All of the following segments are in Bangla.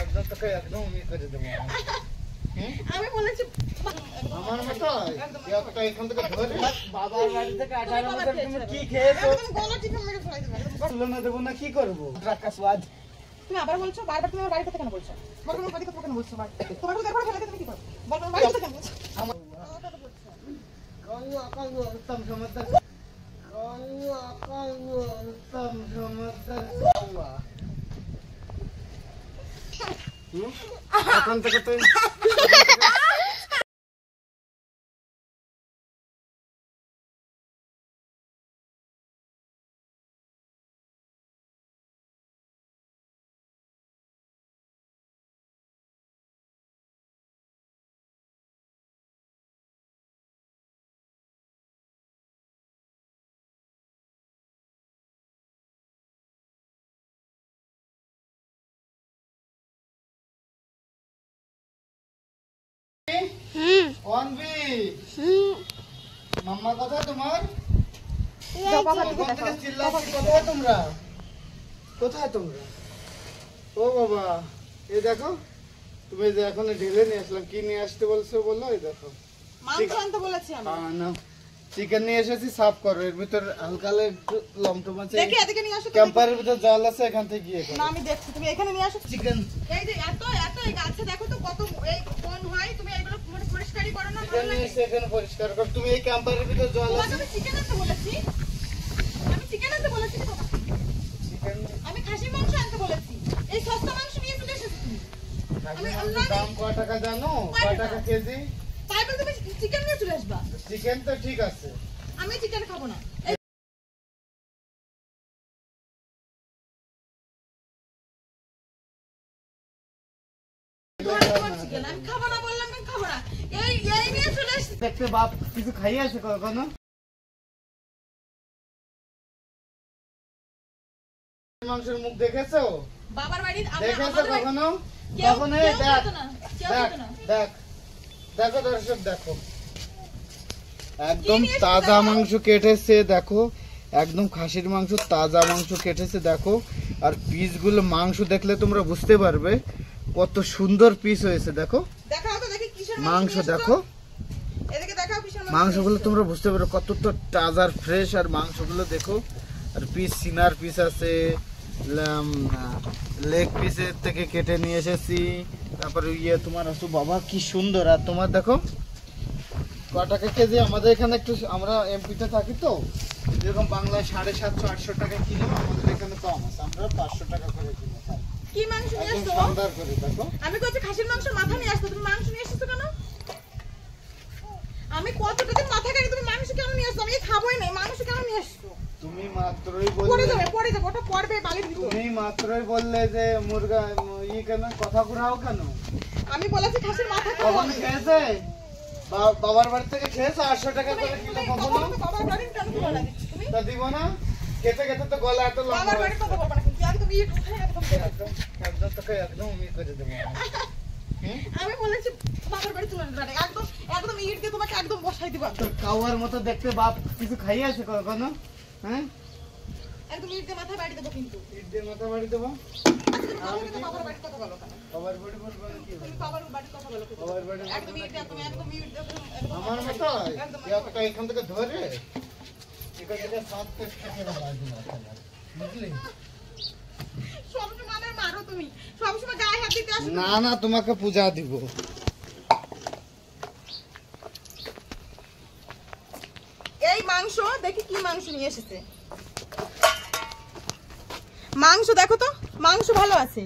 একদম তোকে একদম করে দেবো। আমি বলেছি আমার মতো এতটা এখান থেকে ধরে বাবার বাড়ি থেকে 18 বছর তুমি কি খেয়েছো? তুমি গলা টিপে মেরে ফেলাই দেবে। তুলনা দেবো না কি করবো? টাকা স্বাদ তুমি আবার বলছো, বারবার তুমি আমার বাড়ি থেকে কেন বলছো? বল তোমার বাড়ি থেকে কেন বলছো? তোমার তো দেখো ফেলে তুমি কি করো? বল তোমার বাড়ি থেকে কেন বলছো? আমার কাউ উত্তম সমর্থক উত্তম সমর্থক এখন থেকে তুই অনবি মাম্মা কোথায় তোমার? কোথায় তোমরা? কোথায় তোমরা? ও বাবা এই দেখো তুমি যে এখন ঢেলে নিয়ে আসলাম, কি নিয়ে আসতে বলছো বললো? এই দেখো মাংস আনতে বলেছি আমি। না চিকেন নিয়ে এসেছি, সাফ করো। এর ভিতর হালকা একটু লমটম আছে, দেখি এদিকে নিয়ে আসো। ক্যাম্পারের ভিতর জল আছে, এখান থেকে গিয়ে না আমি দেখছি, তুমি এখানে নিয়ে আসো চিকেন। এই যে এত এত এই গাছে দেখো তো কত এই কোন হয়, তুমি এগুলো পরিষ্কারই করো না। চিকেন নিয়ে এসে এখানে পরিষ্কার কর। তুমি এই ক্যাম্পারের ভিতর জল আছে। আমি চিকেন আনতে বলেছি, আমি চিকেন আনতে বলেছি তোমাকে। চিকেন আমি খাসির মাংস আনতে বলেছি, এই সস্তা মাংস নিয়ে চলে এসেছো তুমি। খাসির মাংসের দাম কয় টাকা জানো? কয় টাকা কেজি? তাই বলে তুমি চিকেন নিয়ে চলে আসবা? চিকেন তো ঠিক আছে, আমি চিকেন খাবো না। আমি খাবো না বললাম, আমি খাবো না। এই এই নিয়ে চলে আসছি। দেখতে বাপ কিছু খাইয়ে আছে কখনো? মাংসের মুখ দেখেছো? বাবার বাড়ি দেখেছো কখনো? কেউ কখনো? কেউ দেখ খেতো না, কেউ দেখ খেতো না। দেখ দেখো দর্শক দেখো, একদম নিয়ে এসেছে তাজা দেখো? মাংস কেটেছে দেখো, একদম খাসির মাংস তাজা মাংস কেটেছে দেখো। আর পিস গুলো মাংস দেখলে তোমরা বুঝতে পারবে কত সুন্দর পিস হয়েছে। দেখো দেখাও তো দেখি কিসের মাংস নিয়ে এসেছো? দেখো, এদিকে দেখাও কিসের মাংসগুলো তোমরা বুঝতে পারো কতটা তাজা ফ্রেশ। আর মাংসগুলো দেখো, আর পিস সিনার পিস আছে, লেগ পিসের থেকে কেটে নিয়ে এসেছি। তারপরে ইয়ে তোমার আসো বাবা কি সুন্দর। আর তোমার দেখো ক টাকা কেজি? আমাদের এখানে একটু, আমরা এমপিতে থাকি তো, যেরকম বাংলায় 750-800 টাকা কিলো, আমাদের এখানে কম আছে, আমরা 500 টাকা করে কিলো খাই। কি মাংস নিয়ে একদম এসেছো? শানদার করে দেখো। আমি কইছি খাসির মাংস মাথা নিয়ে আসছো, তুমি মাংস নিয়ে এসেছো কেন? আমি কতটা দিন মাথা কাটি, তুমি মাংস কেন নিয়ে আসছো? আমি খাবোই না, মাংস কেন নিয়ে আসছো? তুমি মাত্রই পড়ে বললে, যাবে ওটা পড়বে বালির ভিতর। তুমি মাত্রই বললে যে মুরগা ই কেন কথা ঘুরাও কেন? আমি বলেছি খাসির মাথা খাবো কখন আমি। খেয়েছে? বাবার বাড়ি থেকে খেয়েছে 800 টাকা করে কিলো কখনো? বাবার বাড়ির কেন তুমি বলা দিচ্ছ তুমি? তা দিব না? খেতে খেতে তো গলা এত লম্বা বাবার বাড়ির কথা বলবা না কিন্তু, আগে তুমি ইট উঠাই একদম দেখো। একদম একদম তোকে একদম ই করে দেবো। আমি বলেছি বাবার বাড়ি তুলে নেবে একদম একদম ইট দিয়ে তোমাকে একদম বসাই দিব তোর কাউয়ার মতো দেখতে বাপ কিছু খাইয়ে আছে কখনো? হ্যাঁ একদম ইট দিয়ে মাথায় বাড়ি দেবো কিন্তু। ইট দিয়ে মাথা বাড়ি দেবো? তুমি বাবার বাড়ির কথা বলো কেন? বাবার বাড়ি বলবো না কি? তুমি বাবার বাড়ির কথা বলো কেন? বাবার বাড়ি একদম ইট দিয়ে একদম ইট দিয়ে একদম আমার মতো এতটা এখান থেকে ধরে এখান থেকে 7 পেট খেতে বুঝলি? সবসময় আমাদের মারো তুমি, সবসময় গায়ে হাত দিতে আসো। না না তোমাকে পূজা দিব। এই মাংস দেখি কি মাংস নিয়ে এসেছে। মাংস দেখো তো, মাংস ভালো আছে,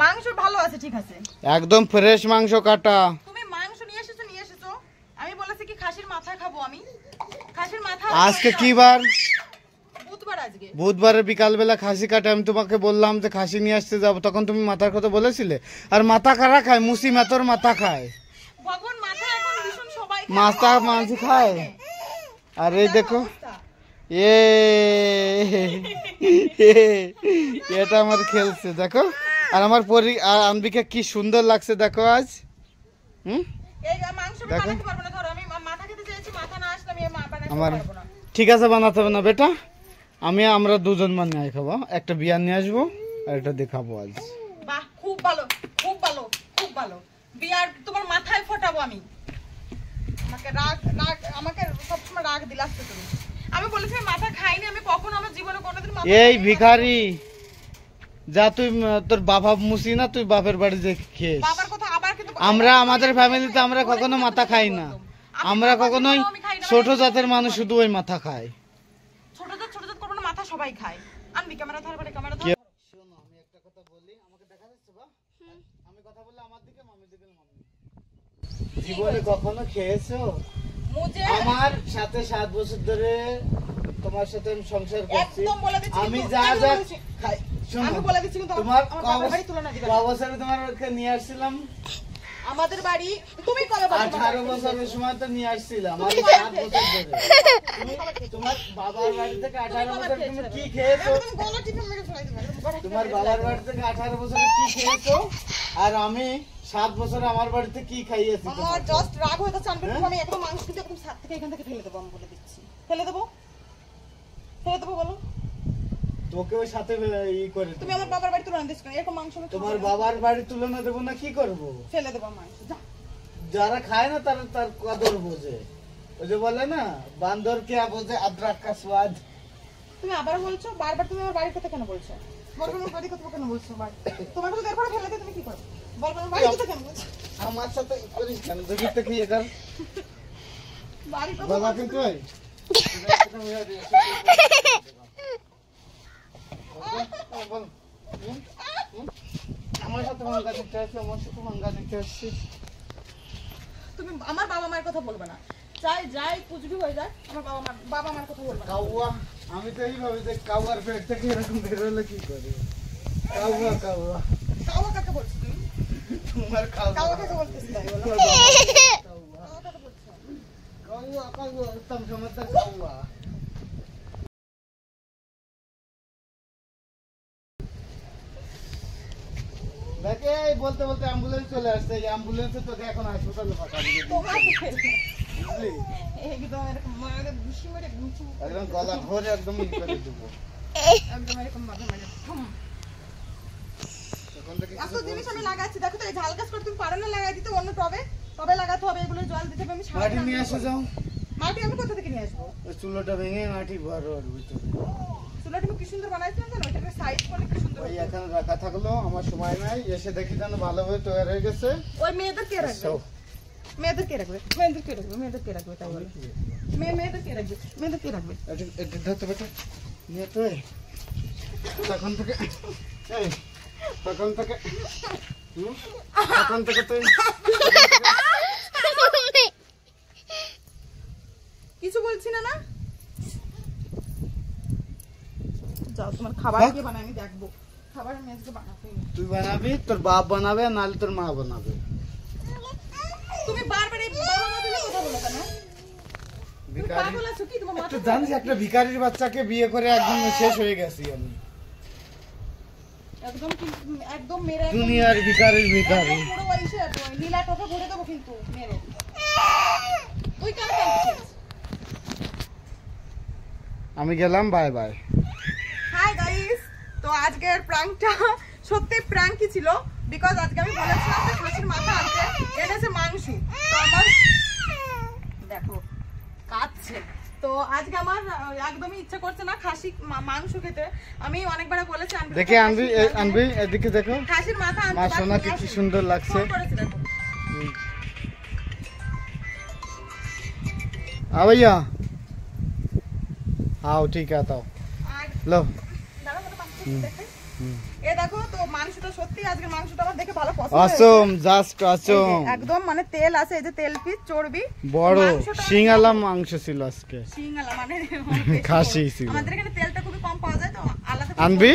মাংস ভালো আছে, ঠিক আছে। একদম ফ্রেশ মাংস কাটা। তুমি মাংস নিয়ে এসেছো। আমি বলেছি কি খাসির মাথা খাবো আমি, খাসির মাথা। আজকে কি বার? বুধবার আজকে। বুধবারে বিকালবেলা খাসি কাটে, আমি তোমাকে বললাম যে খাসি নিয়ে আসতে যাবো, তখন তুমি মাথার কথা বলেছিলে। আর মাথা কারা খায়? মুসি মাতর মাথা খায়। ভগবান মাথা এখন ভীষণ সবাই খায়। মাথা মাছ খায়। আর এই দেখো এ এটা আমার খেলছে দেখো। আর আমার আর আম্বিকা কি সুন্দর লাগছে দেখো আজ। এই মাংস আমি বানাতে পারবো না, ধরো আমি মাথা খেতে চাইছি, মাথা না আসলে আমি বানাতে আমার পারবো না। ঠিক আছে, বানাতে হবে না বেটা, আমরা দুজন মানে খাবো। একটা বিয়ার নিয়ে আসবো আর এটা দেখাবো আজ। বাহ খুব ভালো, খুব ভালো। বিয়ার তোমার মাথায় ফোটাবো আমি। আমাকে সবসময় রাগ দিলাস তুমি। আমি বলেছি আমি মাথা খাইনি, আমি কখনো আমার জীবনে কোনোদিন মাথা এই ভিখারি, যা তুই তোর বাবা মুসি না, তুই বাপের বাড়ি যে খেস। বাবার কথা আবার কিন্তু আমরা আমাদের ফ্যামিলিতে আমরা কখনো মাথা খাই না, আমরা কখনোই ছোট জাতের মানুষ শুধু ওই মাথা খায়। ছোট জাত করবো না, মাথা সবাই খায়। আনবি ক্যামেরা ধর, ক্যামেরা ধর। শোনো আমি একটা কথা বলি, আমাকে দেখা যাচ্ছে বা? আমি কথা বললে আমার দিকে, মামির দিকে মামি। জীবনে কখনো খেয়েছো? আমার সাথে 7 বছর ধরে তোমার সাথে আমি সংসার করছি। একদম বলে দিচ্ছি, আমি যা যা খাই, শোনো আমি বলে দিচ্ছি কিন্তু তোমার আমার বাড়ি তুলনা দিবে না। বছরে তোমাকে নিয়ে আসছিলাম, আমাদের বাড়ি তুমি কবে বলছো? 18 বছরের সময় তো নিয়ে আসছিলাম। আমি 7 বছর ধরে তোমার বাবার বাড়ি থেকে 18 বছর তুমি কি খেয়েছো? তুমি গলা টিপে মেরে ফেলাই দিবে। তোমার বাবার বাড়ি থেকে 18 বছরে কি খেয়েছো, আর আমি 7 বছরে আমার বাড়িতে কি খাইয়েছি? আমার জাস্ট রাগ হয়ে যাচ্ছে। আমি একদম মাংস কিন্তু একদম সাত থেকে এখান থেকে ফেলে দেবো, আমি বলে দিচ্ছি। ফেলে দেবো বলো। তোকে ওই সাথে ই করে তুমি আমার বাবার বাড়ি তুলনা দিচ্ছ না, এরকম মাংস আমি তোমার বাবার বাড়ি তুলনা দেবো না, কি করবো? ফেলে দেবো মাংস। যা, যারা খায় না তারা তার কদর বোঝে। ওই যে বলে না, বান্দর কে বোঝে আদরাক কা স্বাদ। তুমি আবার বলছো, বারবার তুমি আমার বাড়ির কথা কেন বলছো? বলবো আমার বাড়ির কথা কেন বলছো? তোমার কথা এরপরে ফেলে দিয়ে তুমি কি করবে? বলবো আমার বাড়ির কথা কেন বলছো? আমার সাথে করিস কেন? দেখি তো কি একার বাড়ির কথা বাবা কিন্তু ওই আমার সাথে মাঙ্গা দেখতে আসছি, আমার সাথে মাঙ্গা দেখতে আসছি। তুমি আমার বাবা মায়ের কথা বলবে না। যাই কুচবি হয়ে যায়, আমার বাবা মার কথা বলবে না। কাউয়া, আমি তো এইভাবে যে কাউয়ার পেট থেকে এরকম বেরোলে কি করে? কাউয়া কাওয়া কাকে বলছো তুমি? তোমার কাওয়া কাকে বলতেছ তাই বলো? কাউয়া কাওয়া কাকে বলছো? কাউয়া উত্তম সমর্থক কাউয়া। দেখে এই বলতে বলতে অ্যাম্বুলেন্স চলে আসছে। এই অ্যাম্বুলেন্সে তোকে এখন হাসপাতালে পাঠাবো, তোমার বুঝলি? একদম এরকম মারে ঘুষি মেরে ঘুষি একদম গলা ধরে একদম ই করে দেবো। একদম এরকম মাথা মেরে তখন থেকে এত জিনিস আমি লাগাচ্ছি, দেখো তো এই ঝাল গাছ করে তুমি পারো না লাগাই দিতে অন্য টবে লাগাতে হবে, এগুলো জল দিতে হবে। আমি মাটি নিয়ে আসে যাও। মাটি আমি কোথা থেকে নিয়ে আসবো? ওই চুলোটা ভেঙে মাটি ভরো ওর ভিতরে। চুলাটা কি সুন্দর বানাইছিলাম জানো, ওইটাকে সাইজ করে কি সুন্দর। ওই এখানে রাখা থাকলো, আমার সময় নাই, এসে দেখি যেন ভালোভাবে তৈরি হয়ে গেছে। ওই মেয়েদের কে রাখবে? মেয়েদের কে রাখবে তাই বলে। মেয়েদের কে রাখবে? এটা ধরতে বেটা নিয়ে তো তখন থেকে এই তখন থেকে তুই কিছু বলছি না না। যাও তোমার খাবার কে বানায় আমি দেখবো। খাবার আমি আজকে বানাতে। তুই বানাবি, তোর বাপ বানাবে, নাহলে তোর মা বানাবে। তুমি বারবার এই বাবা মা তুলে কথা বলো কেন? তুমি পাগল আছো কি? তোমার মাথা জানিস একটা ভিখারির বাচ্চাকে বিয়ে করে একদম শেষ হয়ে গেছি আমি। একদম মেরে দুনিয়ার ভিখারির ভিখারি। পুরো ওইসে নীলা টোপে ভরে দেবো কিন্তু মেরে। তুই কেন কাঁদছিস? আমি গেলাম, বাই বাই। হাই গাইস, তো আজকের প্র্যাঙ্কটা সত্যি প্র্যাঙ্কই ছিল, বিকজ আজকে আমি বলেছিলাম যে খাসির মাথা আনতে, এনেছে মাংস। তো আমার দেখো কাঁদছে, তো আজকে আমার একদমই ইচ্ছা করছে না খাসি মাংস খেতে। আমি অনেকবার বলেছি দেখে আনবি এদিকে দেখো খাসির মাথা আনতে। মা সোনাকে কি সুন্দর লাগছে। দেখো भैया आओ ठीक है आओ लो। এ দেখো তো মাংসটা সত্যি আজকে মাংসটা আমার দেখে ভালো পছন্দ হয়েছে। असम জাস্ট असम একদম মানে তেল আছে, এই যে তেল পিস চর্বি বড় সিংআলা মাংস ছিল আজকে। সিংআলা মানে খাসি ছিল। আমাদের এখানে তেলটা খুব কম পাওয়া যায়, তো আলাদা আনবি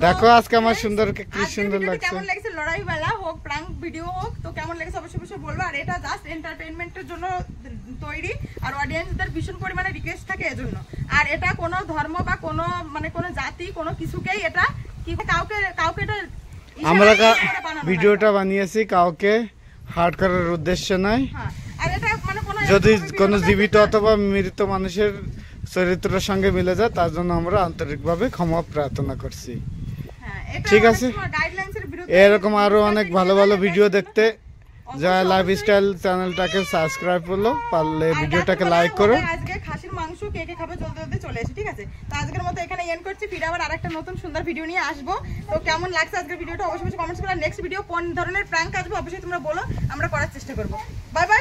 দেখো আজকে আমার সুন্দর কি সুন্দর লাগছে। কেমন লাগছে? লড়াই বেলা হোক, প্র্যাঙ্ক ভিডিও হোক, তো কেমন লাগছে অবশ্যই অবশ্যই বলবো। আর এটা জাস্ট এন্টারটেইনমেন্টের জন্য তৈরি, আর অডিয়েন্সদের ভীষণ পরিমাণে রিকোয়েস্ট থাকে এজন্য। আর এটা কোনো ধর্ম বা কোনো মানে কোনো জাতি কোনো কিছুকেই এটা কি কাউকে এটা আমরা ভিডিওটা বানিয়েছি কাউকে হার্ট করার উদ্দেশ্য নয়। হ্যাঁ, আর এটা মানে কোনো যদি কোনো জীবিত অথবা মৃত মানুষের চরিত্রের সঙ্গে মিলে যায় তার জন্য আমরা আন্তরিকভাবে ক্ষমা প্রার্থনা করছি। হ্যাঁ, ঠিক আছে, গাইডলাইন্সের বিরুদ্ধে এরকম আরো অনেক ভালো ভালো ভিডিও দেখতে জয়া লাইফস্টাইল চ্যানেলটাকে সাবস্ক্রাইব করলো, পারলে ভিডিওটাকে লাইক করো। আজকে খাসির মাংস কে কে খাবে চলতে চলতে চলে এসে, ঠিক আছে? তো আজকের মতো এখানে এন্ড করছি, ফিরে আবার আরেকটা নতুন সুন্দর ভিডিও নিয়ে আসবো। তো কেমন লাগছে আজকের ভিডিওটা অবশ্যই কমেন্টস করে, নেক্সট ভিডিও কোন ধরনের প্র্যাঙ্ক আসবে অবশ্যই তোমরা বলো, আমরা করার চেষ্টা করবো। Bye bye.